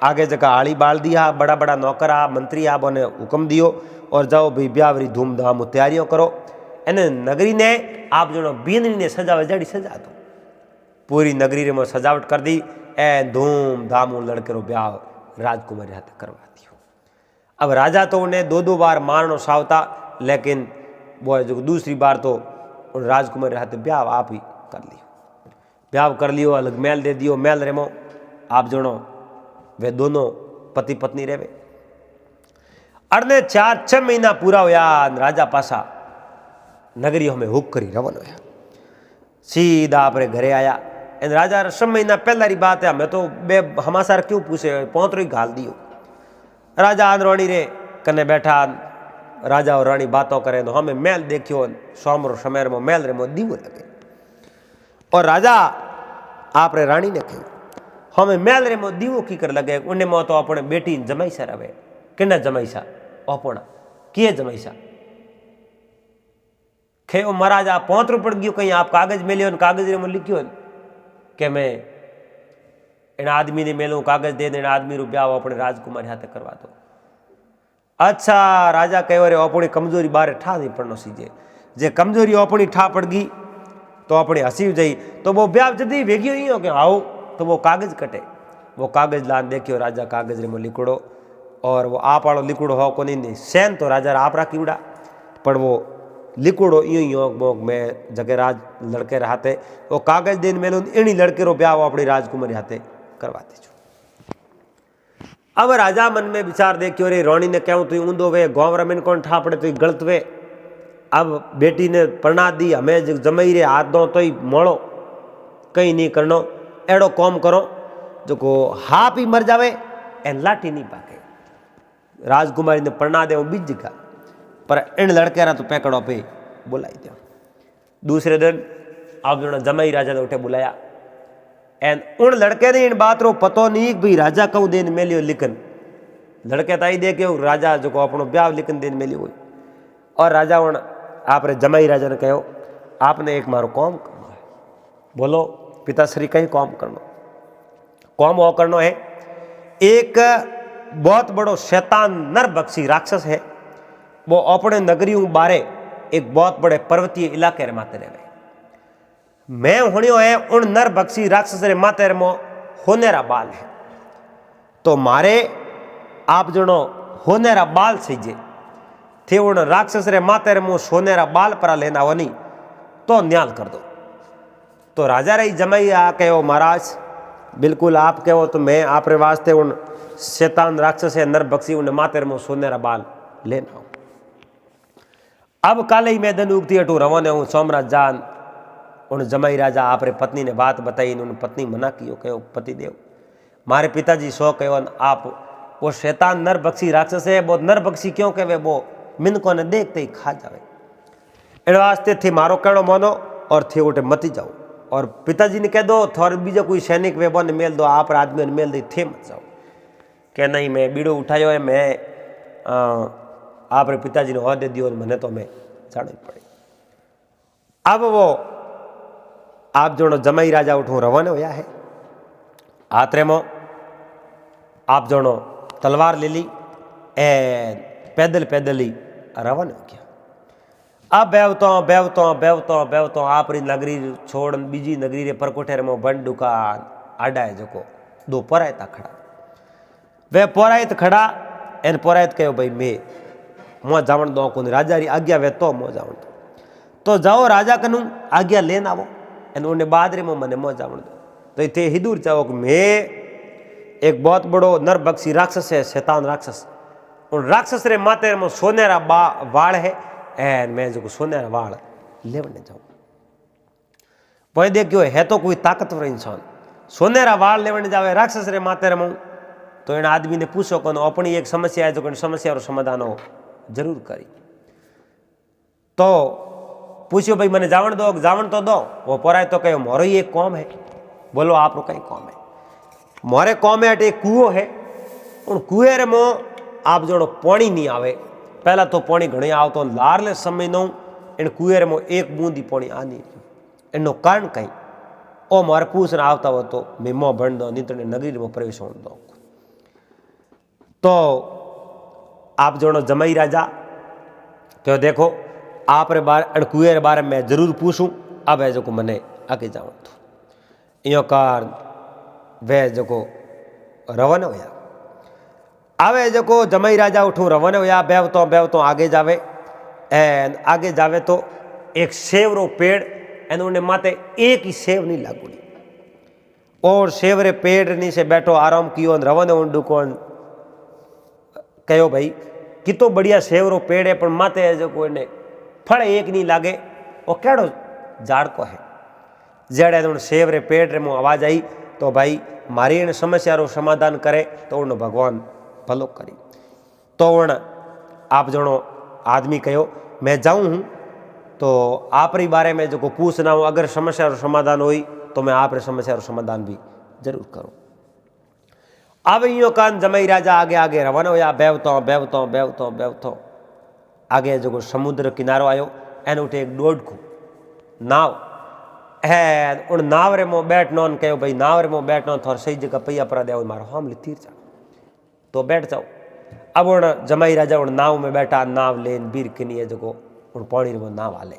आगे जगह आली बाल दिया बड़ा बड़ा नौकर आ मंत्री आप ने हुक्म दियो और जाओ भाई ब्याह धूमधाम तैयारियों करो एने नगरी ने आप जो बीनरी ने सजावे जड़ी सजा दो पूरी नगरी में सजावट कर दी ए धूमधाम लड़के रो ब्याह राजकुमारी हाथ करवा दियो अब राजा तो उन्हें दो बार मारनो सावता लेकिन वो जो दूसरी बार तो उन राजकुमारी हाथ ब्याह आप ही कर लियो ब्याह कर लियो अलग मेल दे दियो मेल रेमो आप जोनो वे दोनों पति पत्नी रहे अरने 4-6 महीना पूरा होया राजा पासा नगरी हमें हुक करी रवन होया सीधा आपरे घरे आया एन राजा 6 महीना पहला री बात है हमें तो बे हमासार क्यों पूछे पौतरो ही घाल दियो राजा रानी रे कने बैठा राजा और रानी बातों करे तो हमें मेल देखियो सोमरो शमेर में मेल रे मो दीवो लगे और राजा आप रे रानी ने कही हमें मेल रे मो दीवो की कर लगे उन्हें मो तो अपने बेटी जमाईसा रवे किन्ना जमाईसा अपना किए जमाईसा खे महाराज आप 5 रुपये पड़ गयो कहीं आप कागज मिलियो कागज रे मो लिखियो कि मैं इन आदमी ने मेलू कागज दे इन आदमी रू ब्याह अपने राजकुमारी हाथे करवा दो। अच्छा राजा कहो रे अपनी कमजोरी बारे ठा नहीं पड़नो सीजे, जे कमजोरी अपनी ठा पड़ गई तो अपनी हसी जाई तो वो ब्याह जदी वेगियो ही हो कि आओ तो वो कागज कटे। वो कागज लान देखियो राजा कागज रे में लिखड़ो और वो आप वालों लिखड़ो हो को नहीं सैन तो राजा आप राखी उड़ा पर वो लिखड़ो यूं मोक में जगह राज लड़के हाथे वो कागज देन मेलो इनी लड़के रो ब्याह अपनी राजकुमारी हाथे करवाती छो। अब राजा मन में विचार देखियो रे रानी ने कहूं तू ऊंधो वे गांव रमेन कौन ठा पड़े तो गलत वे। अब बेटी ने प्रणा दी हमें जमई रे हाथ दो तो ही मोड़ो कहीं नहीं करनो एड़ो कौम करो जो को हाप ही मर जावे एन लाठी नहीं पाके। राजकुमारी ने प्रणा दे बीज का पर इन लड़के तो पैकड़ों पे बुलाई दो। दूसरे दिन आप जो जमई राजा ने उठे बुलाया एन उन लड़के ने इन बात रो पतो नहीं भाई राजा कहूँ दिन मेलियो लिखन लड़के ताई दे के राजा जो को अपनो ब्याह लिखन दिन मेलियो हुई। और राजा उन आप जमई राजा ने कहो आपने एक मारो कौम करना है। बोलो पिताश्री कहीं कौम करना कौम वो करना है। एक बहुत बड़ो शैतान नरभक्षी राक्षस है वो अपने नगरियों बारे एक बहुत बड़े पर्वतीय इलाके रे माते रहे। मैं होनियो है उन नरभक्षी राक्षस रे माते रे मो होनेरा बाल है तो मारे आप जनो होनेरा बाल सीजे थे उन राक्षस रे माते रे मो सोनेरा बाल पर लेना वनी तो न्याल कर दो। तो राजा रही जमई आ कहो महाराज बिल्कुल आप कहो तो मैं आप रे वास्ते उन शैतान राक्षस है नरभक्षी उन माते रे मो सोनेरा बाल लेना। अब काले ही मैं दन उगती अटू रवाने हूँ सोमराज जान उन जमाई राजा आप रे पत्नी ने बात बताई उन पत्नी मना कियो कहो पति देव मारे पिताजी सो कहो आप वो शैतान नरभक्षी राक्षस है वो नरभक्षी क्यों कहे वो मिनको ने देखते ही खा जावे इन वास्ते थे मारो कहनो मानो और थे उठे मती जाओ। और पिताजी ने कह दो थोड़े बीजा कोई सैनिक वे ने मेल दो आप आदमी ने मेल दी थे मत जाओ क्या नहीं मैं बीड़ो उठायो है मैं आप रे पिताजी ने हो दे दियो मैंने तो मैं जाना ही पड़े। अब वो आप जो जमाई राजा उठू रवाना होया है आतरे मो आप जो तलवार ले ली ए पैदल पैदल ही रवाना हो गया। अब बेवतो आप री नगरी छोड़ बीजी नगरी रे परकोठे मो बन दुकान आडा है जो दो पोरायता खड़ा वे पोरायत खड़ा एन पोरायत कहो भाई मैं मो जावण दो को राजा री आज्ञा वे तो मो जावण दो तो जाओ राजा कनु आज्ञा लेन आवो एन उन्हें बाद रे मो मने मो जावण दो। तो इतने हिदूर चाहो कि मैं एक बहुत बड़ो नरभक्षी राक्षस है शैतान राक्षस उन राक्षस रे माते रे मो सोनेरा वाड़ है एन मैं जो सोनेरा वाड़ लेवने जाऊं। वही देखियो है तो कोई ताकतवर इंसान सोनेरा वाड़ लेवने जावे राक्षस रे माते रे मो। तो इन आदमी ने पूछो को अपनी एक समस्या है जो समस्या रो समाधान हो जरूर करी। तो पूछो भाई मैंने जावण दो जावण तो दो वो पोराय तो कहो मोरो ही एक कौम है। बोलो आप कई कौम है मोरे कौम है एक कुओं है उन कुएं रे मो आप जो पानी नहीं आवे पहला तो पानी घणे आवतो लारले समय नो इन कुएं रे मो एक बूंदी पानी आ नहीं इनो कारण कहीं ओ मारे पूछने आवता हो तो मैं मो बन दो नहीं तो नगरी में प्रवेश होने दो। तो आप जो जमई राजा तो देखो आप रे बारे कुएं रे बारे में जरूर पूछूं अब है जो को मने आगे जाऊँ तो यो कारण वे जो को रवाना होया आवे जो को जमई राजा उठू रवाना होया बेवतो आगे जावे एन आगे जावे तो एक सेव रो पेड़ एन उन्हें माते एक ही सेव नहीं लागुड़ी और सेव रे पेड़ नीचे बैठो आराम कियो रवाना उंडू कौन कहो भाई कितो बढ़िया सेव रो पेड़ है पर माते है जो को ने फल एक नहीं लागे वो केड़ो झाड़ को है जड़े उन सेव रे पेड़ रे मो आवाज आई तो भाई मारी इन समस्या रो समाधान करे तो उन भगवान भलो करी। तो उन आप जनो आदमी कहो मैं जाऊँ हूँ तो आप री बारे में जो को पूछना हो अगर समस्या रो समाधान हुई तो मैं आप रे समस्या रो समाधान भी जरूर करूँ। अब यो कान जमई राजा आगे आगे रवाना होया बेवतो आगे जो समुद्र किनारो आयो एन उठे एक डोडखू नाव है उन नावरे में बैठनो ने कहो भाई नावरे में बैठनो थोड़ा सही जगह पैया पर दे मारो हम तीर जा तो बैठ जाओ। अब उन जमाई राजा उन नाव में बैठा नाव लेन बीर किनी है जो उन पानी में नाव आले।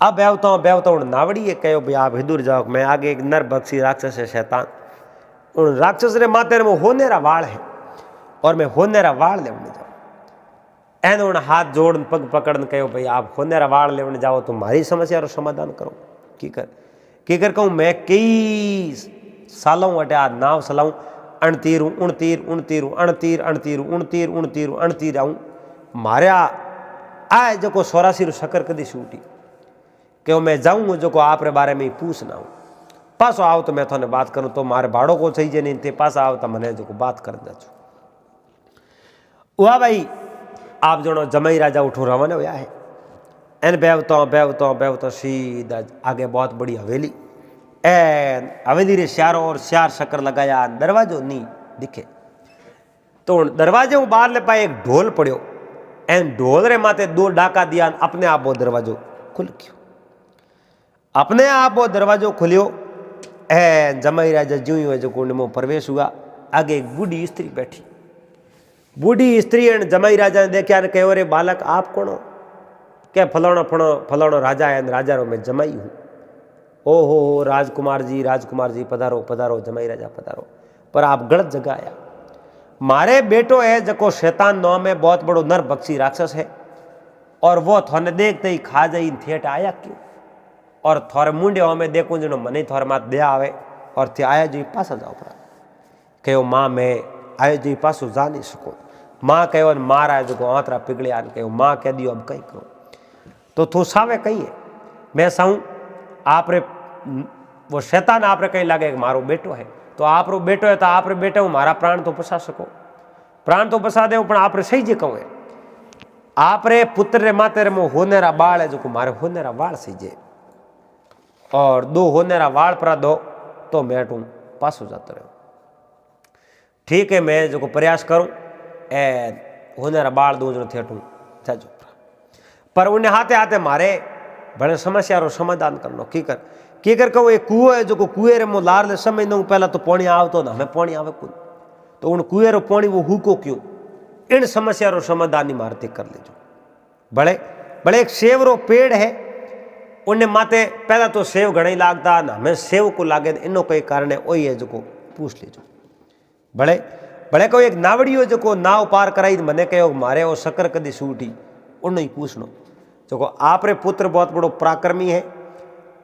अब बेवता उन नावड़ी है कहो भाई आप हिदूर जाओ मैं आगे एक नर बक्सी राक्षस है शैतान उन राक्षस रे माथे में होनेरा वाल है और मैं होनेरा वाल लेने जाऊँ एन उन हाथ जोड़ पग पकड़ कहो भाई आप होनेरा वाल लेने जाओ तो मारी समस्या रो समाधान करो की कर कहूँ मैं कई सालों अटे आ नाव चलाऊँ अणतीरू उणतीर उणतीरू अणतीर अणतीरू उणतीर उणतीरू अणतीर आऊँ मारे आए जो 84 शक्कर कदी छूटी कि मैं जाऊँ जो आप रे बारे में ही पूछना हूँ पासो आओ तो मैं थोने बात करूँ तो मारे भाड़ो को चाहिए नहीं थे पास आओ तो मैंने जो बात कर दे वाह भाई आप जो जमाई राजा उठो रवाना हुआ है एन बेवतो सीधा आगे बहुत बड़ी हवेली एन हवेली रे श्यारों और श्यार शक्कर लगाया दरवाजो नहीं दिखे तो दरवाजे बाहर ले पाए एक ढोल पड़ो एन ढोल रे माथे 2 डाका दिया अपने आप वो दरवाजो खुल गयो अपने आप वो दरवाजो खुलियो एन जमाई राजा ज्यों ही जो कुंड में प्रवेश हुआ आगे एक बूढ़ी स्त्री बैठी बूढ़ी स्त्री एन जमाई राजा ने देखा ने कहो रे बालक आप कौन हो क्या फलाणो राजा है राजा रो मैं जमाई हूँ ओहो राजकुमार जी पधारो पधारो जमाई राजा पधारो पर आप गलत जगह आया मारे बेटो है जको शैतान नाम में बहुत बड़ो नर बक्सी राक्षस है और वो थोने देखते ही खा जाई थिएट आया क्यों और थोड़े मुंडे में देखूं जो मने थोड़े मात दया आवे और थे आया जी पास जाओ पड़ा कहो माँ मैं आयो जी पासो जा नहीं सकूँ माँ कहो मारा जो आंतरा पिघले आन कहो माँ कह दियो अब कहीं करो तो तू सावे कहीं है मैं साऊं आप रे वो शैतान आप रे कहीं लगे कि मारो बेटो है तो आप रो बेटो है तो आप रे बेटे हूँ मारा प्राण तो बचा सको प्राण तो बचा दे पर आप रे सही जे कहूँ है आप रे पुत्र रे माते रे मो होनेरा बाल है जो मारे होनेरा वाल सही जे और 2 होनेरा वाल पर दो तो मैं टू पास हो जाता रहो ठीक है मैं जो प्रयास करूँ ए होनेरा बाल 2 जन थे जाजो पर उन्हें हाथे हाथे मारे बड़े समस्या रो समाधान करनो की कर कहूँ एक कुओं है जो कुएं रे मो लार ले समय न पहला तो पानी आवतो ना हमें पानी आवे कुल तो उन कुएं रो पानी वो हुको क्यों इन समस्या रो समाधान ही मारते कर लेजो बड़े एक सेव रो पेड़ है उन्हें माते पहला तो सेव घना ही लागता ना हमें सेव को लागे इनो कोई कारण है वही है जो पूछ लीजो बड़े कोई एक नावड़ियो जो नाव पार कराई मने कहो मारे वो शक्कर कदी सूटी उन्हें ही पूछनो जो आप रे पुत्र बहुत बड़ो पराक्रमी है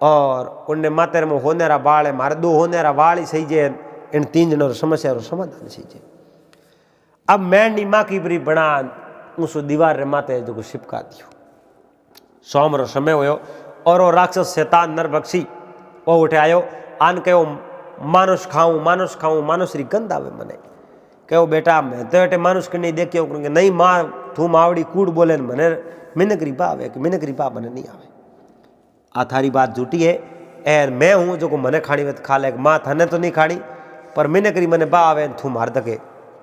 और उनने माते में होनेरा बाल है मारे 2 होनेरा बाल ही सही जे इन 3 जनों समस्या रो समाधान सही जे अब मैं नीमा की बरी बना उस दीवार रे माते जो छिपका दियो सोम रो समय होयो और वो राक्षस शैतान नरभक्षी वो उठे आयो आन कहो मानुष खाऊं मानुष री गंध आवे मने कहो बेटा मैं तो एटे मानुष के नहीं देखियो क्योंकि नहीं माँ तू मावड़ी कूड़ बोले मने मिनकरी बा आवे कि मिनकरी बा मने नहीं आवे आ थारी बात झूठी है एर मैं हूँ जो मने खानी वे खा ले माँ थने तो नहीं खानी पर मिनकरी मने बा आवे तू मार दके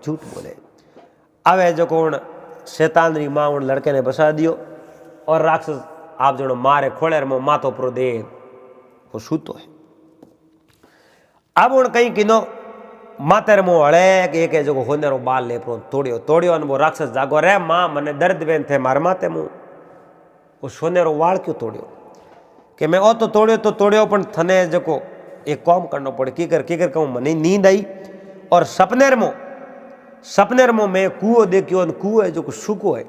झूठ बोले आवे जो कौन शैतान री माँ उन लड़के ने बसा दियो और राक्षस आप जो मारे खोले मो माथो प्रो दे वो सूतो है अब उन कहीं किनो मातेर मुँह हड़े एक जो होने रो बाल ले प्रो तोड़ियो वो राक्षस जागो रे माँ मने दर्द बेन थे मार माते मुँह वो सोने रो वाल क्यों तोड़ियो कि मैं ओ तो तोड़ियो पण थने जो एक काम करना पड़े की कर कहूँ मने नींद आई और सपनेर मो मैं कुओं देखियो कुएं जो सूखो है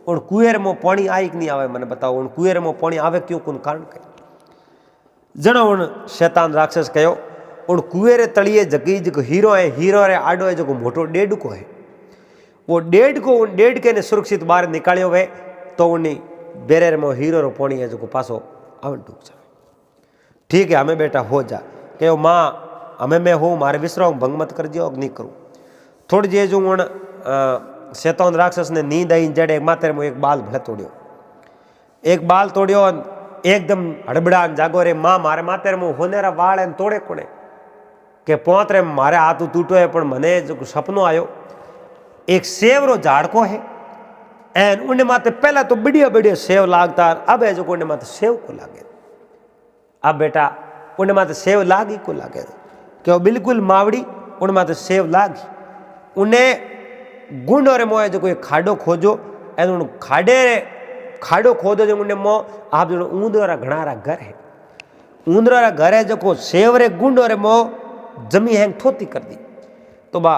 उन कुएर में पानी आई कि नहीं आवे मैंने बताओ उन कुएर में पानी आवे क्यों कौन कारण कहे जनो उन शैतान राक्षस कहो उन कुएरे तलिए जगी जो हीरो रे आडो है जो मोटो डेढ़ को है वो डेढ़ के ने सुरक्षित बाहर निकालियो वे तो उन्हीं बेरेर में हीरो रो पानी है जो पासो आवन डूब जाए ठीक है हमें बेटा हो जा कहो माँ हमें मैं हूँ मारे विश्राम भंग मत कर दियो नहीं करूँ थोड़ी जे जो उन शैतान राक्षस ने नींद आई जड़े माथे में एक बाल भले तोड़ियो एकदम हड़बड़ान जागो रे माँ मारे माथे में होनेरा वाल है तोड़े कोने के पोतरे मारे हाथ तूटो है पर मने जो सपनो आयो एक सेव रो झाड़को है एन उन्हें माथे पहला तो बढ़िया सेव लागता अब है जो उन्हें माथे सेव को लागे अब बेटा उन माते सेव लागी को लागे कि वो बिल्कुल मावड़ी उन माते सेव लागी उन्हें गुंड और मोए जो कोई खाडो खोजो एन उन खाडो खोदो जो उन्हें मो आप जो ऊंदरा घणारा घर है ऊंदरा घर है जो को सेव रे गुंड और मो जमी हैंग थोती कर दी तो बा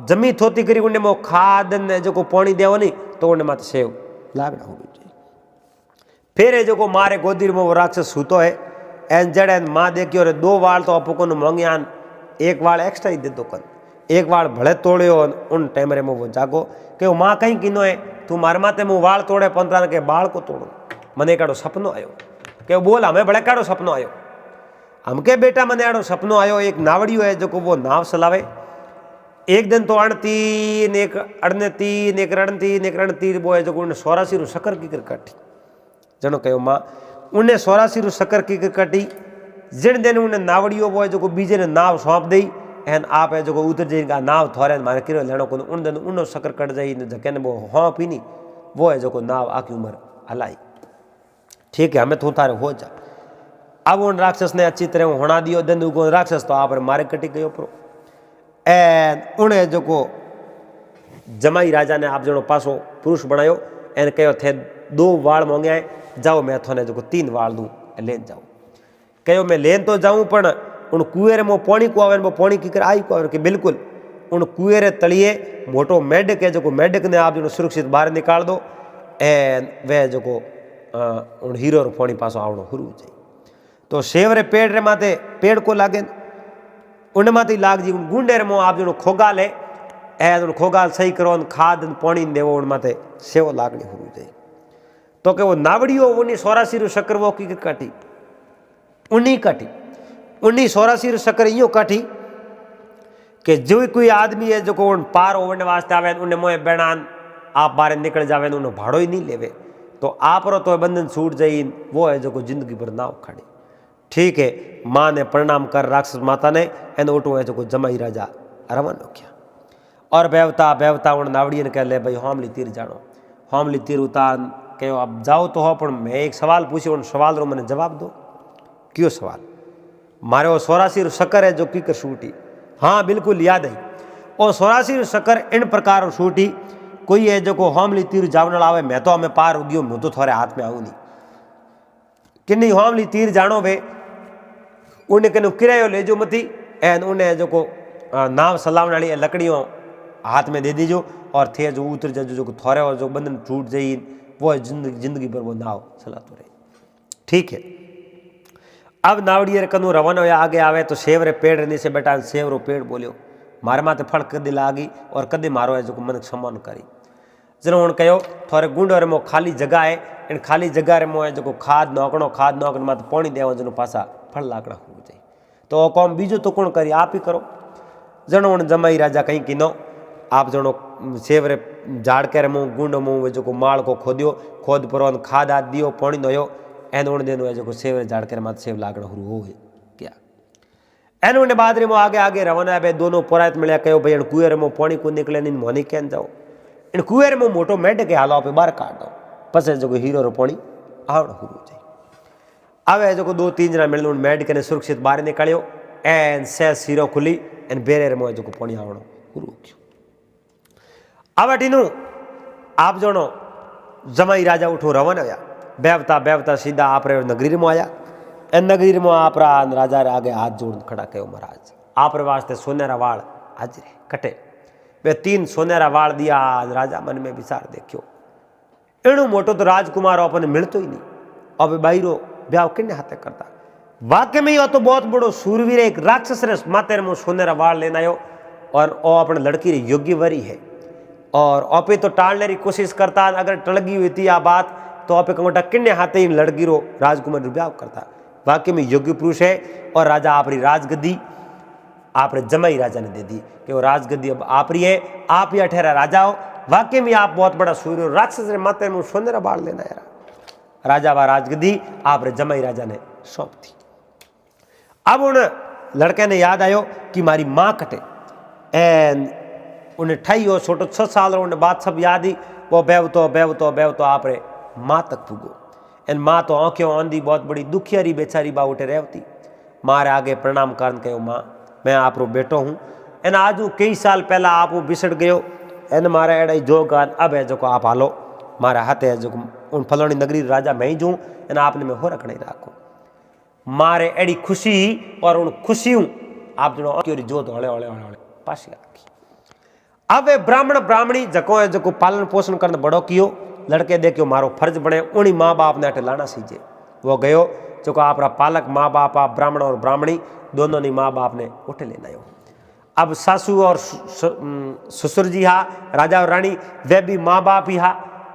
जमी थोती करी उन्हें मो खाद ने जो को पानी देवो नहीं तो उन्हें माते सेव लागड़ा हो गई फिर जो को मारे गोदी में वो राक्षस सूतो है एन जड़ एन माँ देखियो रे 2 वाल तो अपुको मंगियान 1 वाल एक्स्ट्रा ही दे दो कन 1 वाल भले तोड़ियो उन टाइम में वो जागो कि वो माँ कहीं किनो है तू मार माते मुँह वाल तोड़े 15 के बाल को तोड़ो मने काड़ो सपनो आयो कि बोल हमें बड़े काड़ो सपनो आयो हम के बेटा मने आड़ो सपनो आयो एक नावड़ियो है जो को वो नाव चलावे एक दिन तो अड़तीन एक अड़ने एक रणतीन वो है जो उन्हें 84 रू शक्कर की काटी जनो कहो माँ उन्हें 84 रू शक्कर की काटी जिन दिन उन्हें नावड़ियो वो है जो बीजे ने नाव सौंप दी एन आप है जो उतर जाइए नाव थोड़े मारे किरो लेनो को उन दिन उन शक्कर कट जाई जके ने वो हाँ पीनी वो है जो नाव आकी उम्र हलाई ठीक है हमें तू तारे हो जा अब उन राक्षस ने अच्छी तरह होना दियो दिन को राक्षस तो आप मारे कटी गयो प्रो एन उन्हें जो को जमाई राजा ने आप जनो पासो पुरुष बनायो एन कहो थे 2 वाल मांगे जाओ मैं थोने जो 3 वाल दूँ लेन जाऊँ कहो मैं लेन तो जाऊँ पर उन कुएरे में पानी को आवे वो पानी की कर आई को आवे कि बिल्कुल उन कुएरे तलिए मोटो मेढक है जो मेढक ने आप जो सुरक्षित बाहर निकाल दो एन वह जो उन हीरो रो पानी पासो आवनो शुरू जाए तो शेवरे पेड़ रे माथे पेड़ को लागे उन माथे लाग जी उन गुंडे रे मो आप जो खोगाल है एन उन खोगाल सही करो खाद पानी देवो उन माथे सेवो लागनी शुरू जाए तो कि वो नावड़ियो उन्हीं 84 रू शक्कर वो की काटी उन्हीं 84 रू शक्कर यो काटी कि जो कोई आदमी है जो को उन पार होने वास्ते आवे उन्हें मोए बेणान आप बाहर निकल जावे उन्हें भाड़ो ही नहीं लेवे तो आप रो तो बंधन छूट जाई वो है जो को जिंदगी भर नाव खाड़ी ठीक है माँ ने प्रणाम कर राक्षस माता ने एन ओटू है जो को जमाई राजा रवाना किया और बेवता उन नावड़ी ने कह ले भाई होमली तीर जानो होमली तीर उतार कहो अब जाओ तो हो पर मैं एक सवाल पूछी उन सवाल रो मैंने जवाब दो क्यों सवाल मारे वो 84 रू शक्कर है जो की कर शूटी हाँ बिल्कुल याद है और 84 रू शक्कर इन प्रकार शूटी कोई है जो को होमली तीर जावने आवे मैं तो हमें पार हो गयो मैं तो थोड़े हाथ में आऊँ नहीं कि नहीं होमली तीर जानो वे उन्हें कनु किरायो ले जो मती एन उन्हें जो को नाव सलावने वाली लकड़ियों हाथ में दे दीजो और थे जो उतर जो थोड़े और जो बंधन टूट जाई वो जिंदगी भर वो नाव चलाते रहे ठीक है अब नावड़िये कनु रवाना होया आगे आवे तो सेवरे पेड़ नीचे बेटा सेवरो पेड़ बोलियो मारे माते फल कदी लागी और कदी मारो है जो मन सम्मान करी जनो उन कहो थोड़े गुंड और मो खाली जगह है इन खाली जगह रे मो है जो खाद नौकण माते पानी देव जनो पासा फल लाकड़ा हो जाए तो कौम बीजो तो कौन करी आप ही करो जनो उन जमाई राजा कहीं किनो आप जनो सेवरे झाड़ के मुँह गुंड मुँह जो माल को खोदियो खोद पर खाद आद दियो पानी दोयो एन उन दिन जो सेवरे झाड़ के माते सेव लागड़ा शुरू हो क्या एन उन्हें बाद रे मो आगे आगे रवाना है दोनों पुरात मिले कहो भाई इन कुएं में पानी को निकले इन मोनी कैन जाओ इन कुएं में मोटो मेढक के हालाओ पे बाहर काट दो पस जो हीरो रो पानी आवड़ा शुरू हो जाए आवे जो 2-3 जना मिलने उन मेढक ने सुरक्षित बाहर निकालियो एन से सीरो खुली एन बेरे में जो पानी आवड़ो शुरू हो गयो अब टीनू आप जनो जमाई राजा उठो रवाना होया बेवता सीधा आप नगरी में आया एन नगरी में आप राजा रे आगे हाथ जोड़ खड़ा कहो महाराज आप वास्ते सोनेरा वाल हाजिर कटे वे 3 सोनेरा वाल दिया राजा मन में विचार देखियो एणु मोटो तो राजकुमार अपने मिलतो ही नहीं अब बाईरो ब्याह किन्ने हाथे करता वाकई में यो तो बहुत बड़ो सूरवीर एक राक्षस रे माते मुँह सोनेरा वाल लेना आयो और ओ अपने लड़की रे योग्य वरी है और ओपे तो टालने की कोशिश करता अगर टलगी हुई थी आ बात तो ओपे कंगोटा किन्ने हाथे इन लड़की रो राजकुमार ब्याह करता वाकई में योग्य पुरुष है और राजा आपरी राजगद्दी आप जमाई राजा ने दे दी कि वो राजगद्दी अब आप रही है आप ही ठहरा राजा हो वाकई में आप बहुत बड़ा सूर्य राक्षस रे माते में सोनेरा बाढ़ लेना यार राजा व राजगद्दी आप जमाई राजा ने सौंप दी अब उन लड़के ने याद आयो कि मारी माँ कटे एन उन्हें ठाई हो छोटो 6 साल उन्हें बात सब याद ही वो बेवतो आप रे माँ तक पुगो एन माँ तो आंखें आंधी बहुत बड़ी दुखियारी बेचारी बा उठे रहती मारे आगे प्रणाम करन कहो माँ मैं आप रो बेटो हूँ एन आज कई साल पहला आप बिछड़ गयो एन मारा एड़ा जो गान अब है जो आप हालो मारा हाथ है जो उन फलानी नगरी राजा मैं ही जूँ एन आपने मैं हो रख नहीं राखू मारे एड़ी खुशी और उन खुशियों आप जो जोत हले हले हले हले पासी रखी। अब ब्राह्मण ब्राह्मणी जको है जो पालन पोषण करने बड़ो कियो लड़के देखियो मारो फर्ज बने उन्हीं माँ बाप ने अटे लाना सीजे वो गयो जो आप पालक माँ बाप आप ब्राह्मण और ब्राह्मणी दोनों ने माँ बाप ने उठे लेना हो। अब सासू और ससुर जी हा राजा और रानी वे भी माँ बाप ही हा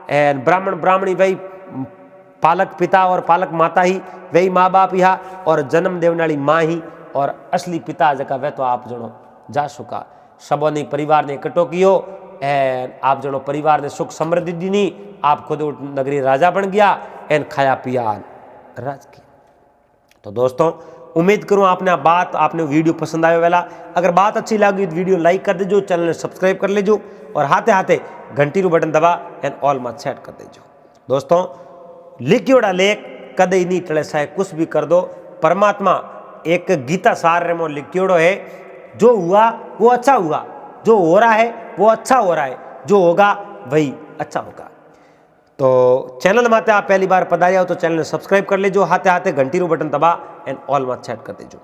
एंड ब्राह्मण ब्राह्मणी वही पालक पिता और पालक माता ही वही माँ बाप ही हा और जन्म देने वाली माँ ही और असली पिता जका वह तो आप जनो जा चुका सबों ने परिवार ने इकट्ठो कियो एंड आप जनो परिवार ने सुख समृद्धि दी नहीं आप खुद नगरी राजा बन गया एंड खाया पिया राज किया। तो दोस्तों उम्मीद करूं आपने बात आपने वीडियो पसंद आयो वाला अगर बात अच्छी लगी तो वीडियो लाइक कर दीजो चैनल सब्सक्राइब कर लीजो और हाथे हाथे घंटी रू बटन दबा एंड ऑल मत सेट कर दीजो। दोस्तों लिखियोड़ा लेख कदे ही नहीं टले चाहे कुछ भी कर दो परमात्मा एक गीता सार रे में लिखियोड़ो है जो हुआ वो अच्छा हुआ जो हो रहा है वो अच्छा हो रहा है जो होगा वही अच्छा होगा। तो चैनल माते आप पहली बार पधारे हो तो चैनल सब्सक्राइब कर लीजो हाथे हाथे घंटी रू बटन दबा एंड ऑल मत सेट कर दीजो।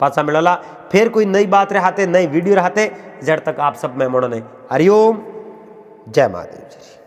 पासा मिलला फिर कोई नई बात रहते नई वीडियो रहते जड़ तक आप सब मेहमानों ने हरिओम जय महादेव जी।